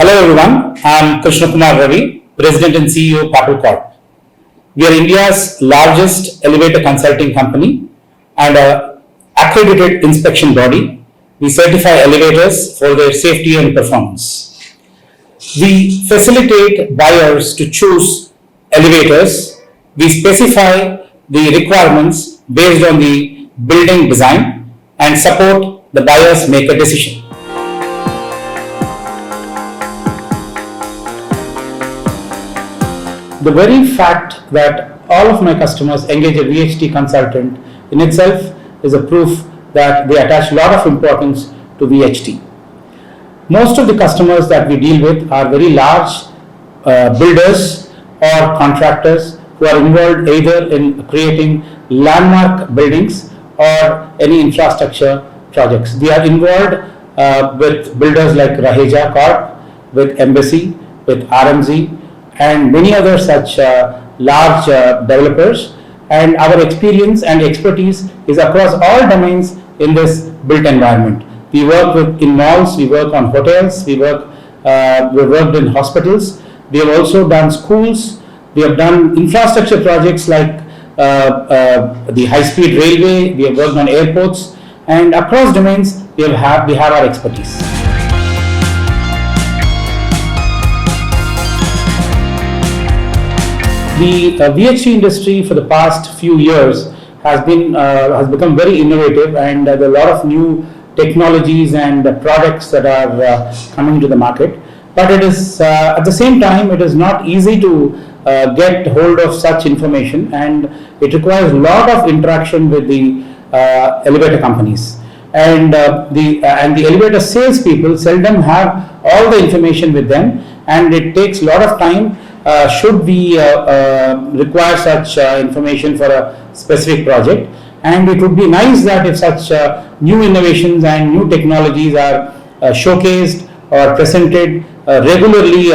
Hello everyone, I am Krishna Kumar, President and CEO of PAPL Corp. We are India's largest elevator consulting company and an accredited inspection body. We certify elevators for their safety and performance. We facilitate buyers to choose elevators. We specify the requirements based on the building design and support the buyers make a decision. The very fact that all of my customers engage a VHT consultant in itself is a proof that they attach a lot of importance to VHT. Most of the customers that we deal with are very large builders or contractors who are involved either in creating landmark buildings or any infrastructure projects. We are involved with builders like Raheja Corp, with Embassy, with RMZ, and many other such large developers, and our experience and expertise is across all domains in this built environment. We work in malls, we work on hotels, we worked in hospitals, we have also done schools, we have done infrastructure projects like the high-speed railway, we have worked on airports, and across domains we have our expertise. The VHT industry for the past few years has become very innovative, and there are a lot of new technologies and products that are coming to the market. But it is at the same time it is not easy to get hold of such information, and it requires a lot of interaction with the elevator companies. And the elevator salespeople seldom have all the information with them, and it takes a lot of time should we require such information for a specific project. And it would be nice that if such new innovations and new technologies are showcased or presented regularly,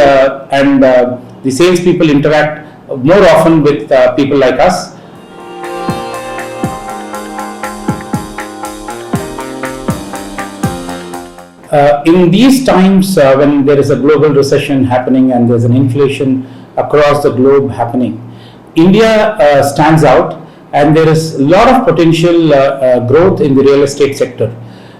and the salespeople interact more often with people like us. In these times when there is a global recession happening and there's an inflation across the globe happening, India stands out, and there is a lot of potential growth in the real estate sector,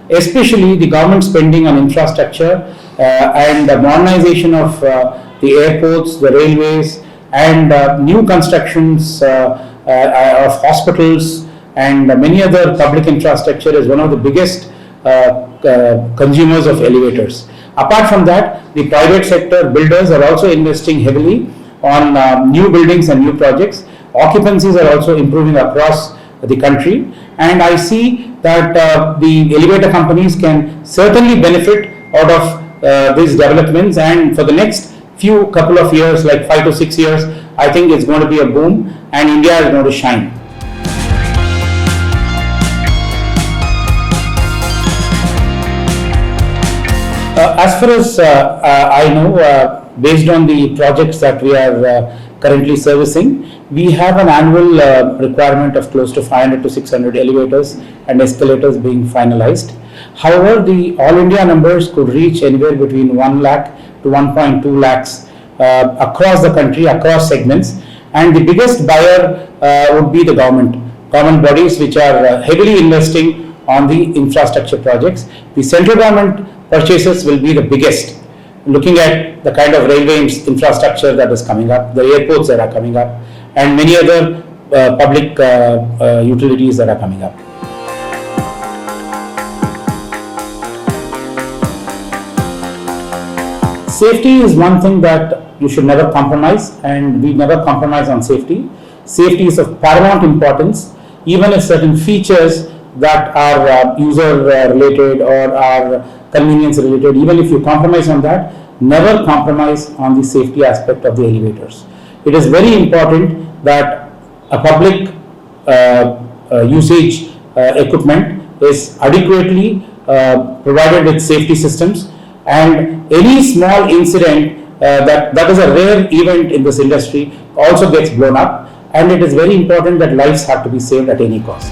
especially the government spending on infrastructure and the modernization of the airports, the railways, and new constructions of hospitals and many other public infrastructure is one of the biggest consumers of elevators. Apart from that, the private sector builders are also investing heavily on new buildings and new projects. Occupancies are also improving across the country, and I see that the elevator companies can certainly benefit out of these developments, and for the next couple of years, like 5 to 6 years, I think it's going to be a boom and India is going to shine. As far as I know, based on the projects that we are currently servicing, we have an annual requirement of close to 500 to 600 elevators and escalators being finalized. However, the all India numbers could reach anywhere between 1 lakh to 1.2 lakhs across the country, across segments, and the biggest buyer would be the government bodies, which are heavily investing on the infrastructure projects. The central government purchases will be the biggest, looking at the kind of railway infrastructure that is coming up, the airports that are coming up, and many other public utilities that are coming up. Safety is one thing that you should never compromise, and we never compromise on safety. Safety is of paramount importance, even if certain features that are user related or are convenience related, even if you compromise on that, never compromise on the safety aspect of the elevators. It is very important that a public usage equipment is adequately provided with safety systems, and any small incident that is a rare event in this industry also gets blown up, and it is very important that lives have to be saved at any cost.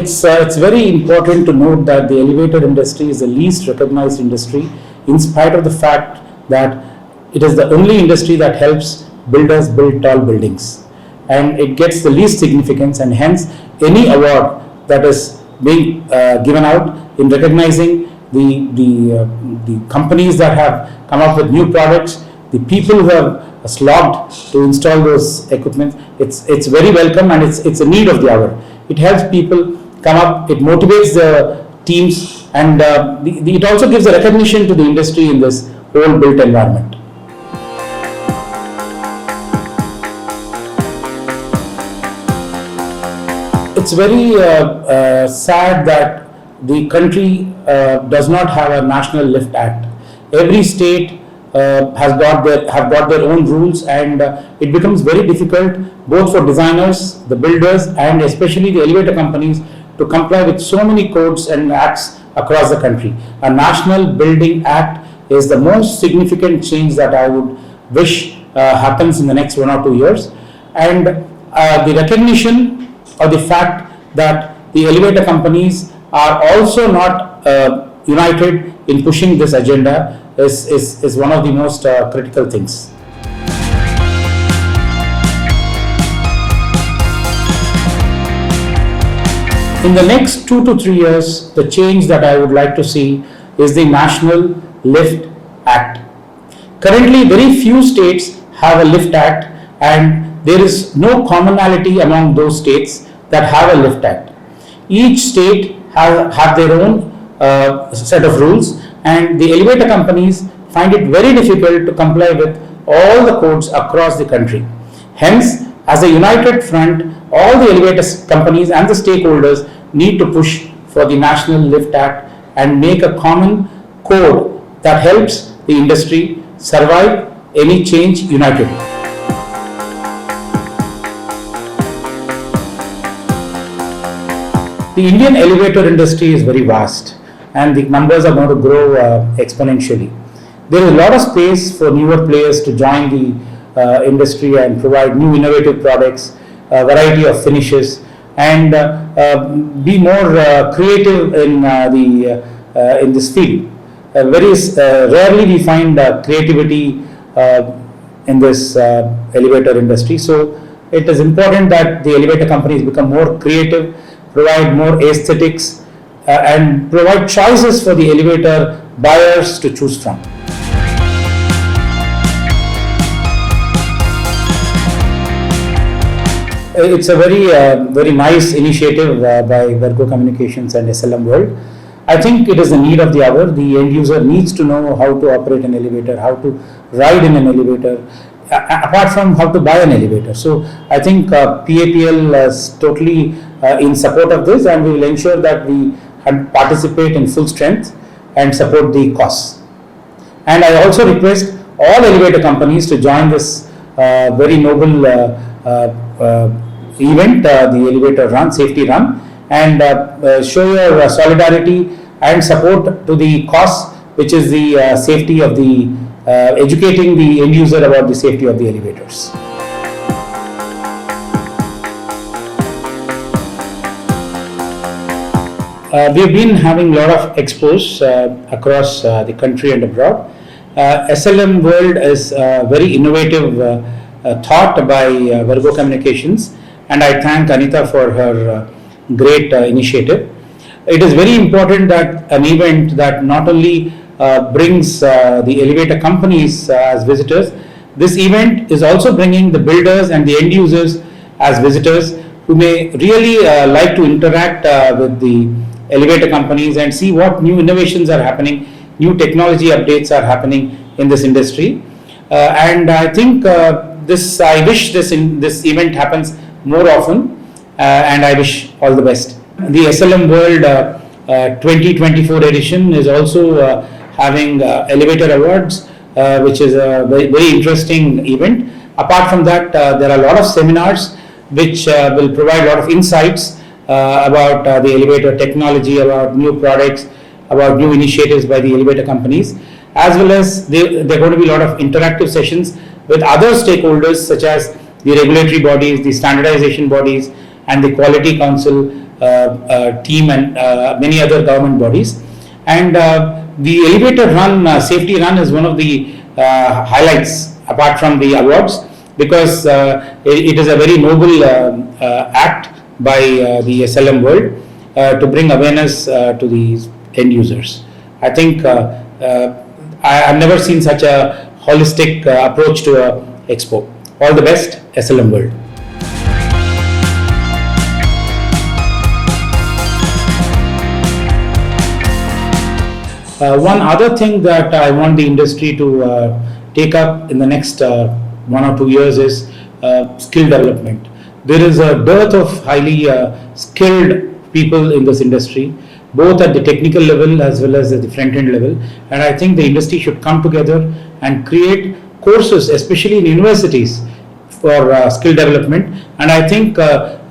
It's very important to note that the elevator industry is the least recognized industry, in spite of the fact that it is the only industry that helps builders build tall buildings, and it gets the least significance, and hence any award that is being given out in recognizing the companies that have come up with new products, the people who have slogged to install those equipment, it's very welcome, and it's a need of the hour. It helps people come up, it motivates the teams, and it also gives a recognition to the industry in this whole built environment. It's very sad that the country does not have a National Lift Act. Every state have got their own rules, and it becomes very difficult both for designers, the builders, and especially the elevator companies to comply with so many codes and acts across the country. A National Building Act is the most significant change that I would wish happens in the next 1 or 2 years, and the recognition or the fact that the elevator companies are also not united in pushing this agenda is one of the most critical things. In the next 2 to 3 years, the change that I would like to see is the National Lift Act. Currently, very few states have a Lift Act, and there is no commonality among those states that have a Lift Act. Each state have their own set of rules, and the elevator companies find it very difficult to comply with all the codes across the country. Hence, as a united front, all the elevator companies and the stakeholders need to push for the National Lift Act and make a common code that helps the industry survive any change united. The Indian elevator industry is very vast, and the numbers are going to grow exponentially. There is a lot of space for newer players to join the industry and provide new innovative products, a variety of finishes, and be more creative in this field. Very rarely we find creativity in this elevator industry. So it is important that the elevator companies become more creative, provide more aesthetics, and provide choices for the elevator buyers to choose from. It's a very nice initiative by Virgo Communications and SLM World. I think it is the need of the hour. The end user needs to know how to operate an elevator, how to ride in an elevator, apart from how to buy an elevator. So I think PAPL is totally in support of this, and we will ensure that we participate in full strength and support the costs. And I also request all elevator companies to join this very noble event, the elevator run, safety run, and show your solidarity and support to the cause, which is the safety of the educating the end user about the safety of the elevators. We have been having a lot of expos across the country and abroad. SLM World is very innovative thought by Virgo Communications, and I thank Anita for her great initiative. It is very important that an event that not only brings the elevator companies as visitors, this event is also bringing the builders and the end users as visitors who may really like to interact with the elevator companies and see what new innovations are happening, new technology updates are happening in this industry. And I think I wish this event happens more often, and I wish all the best. The SLM World 2024 edition is also having elevator awards, which is a very interesting event. Apart from that, there are a lot of seminars which will provide a lot of insights about the elevator technology, about new products, about new initiatives by the elevator companies, as well as there are going to be a lot of interactive sessions with other stakeholders such as the regulatory bodies, the standardization bodies, and the Quality Council team and many other government bodies. And the elevator run, safety run is one of the highlights apart from the awards, because it is a very noble act by the SLM world to bring awareness to the end users. I think I've never seen such a holistic approach to a expo. All the best, SLM world. One other thing that I want the industry to take up in the next 1 or 2 years is skill development. There is a dearth of highly skilled people in this industry, both at the technical level as well as at the front end level, and I think the industry should come together and create courses, especially in universities, for skill development. And I think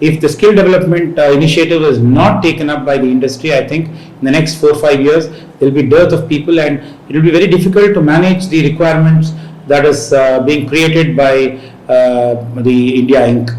if the skill development initiative is not taken up by the industry, I think in the next 4 or 5 years there will be dearth of people, and it will be very difficult to manage the requirements that is being created by the India Inc.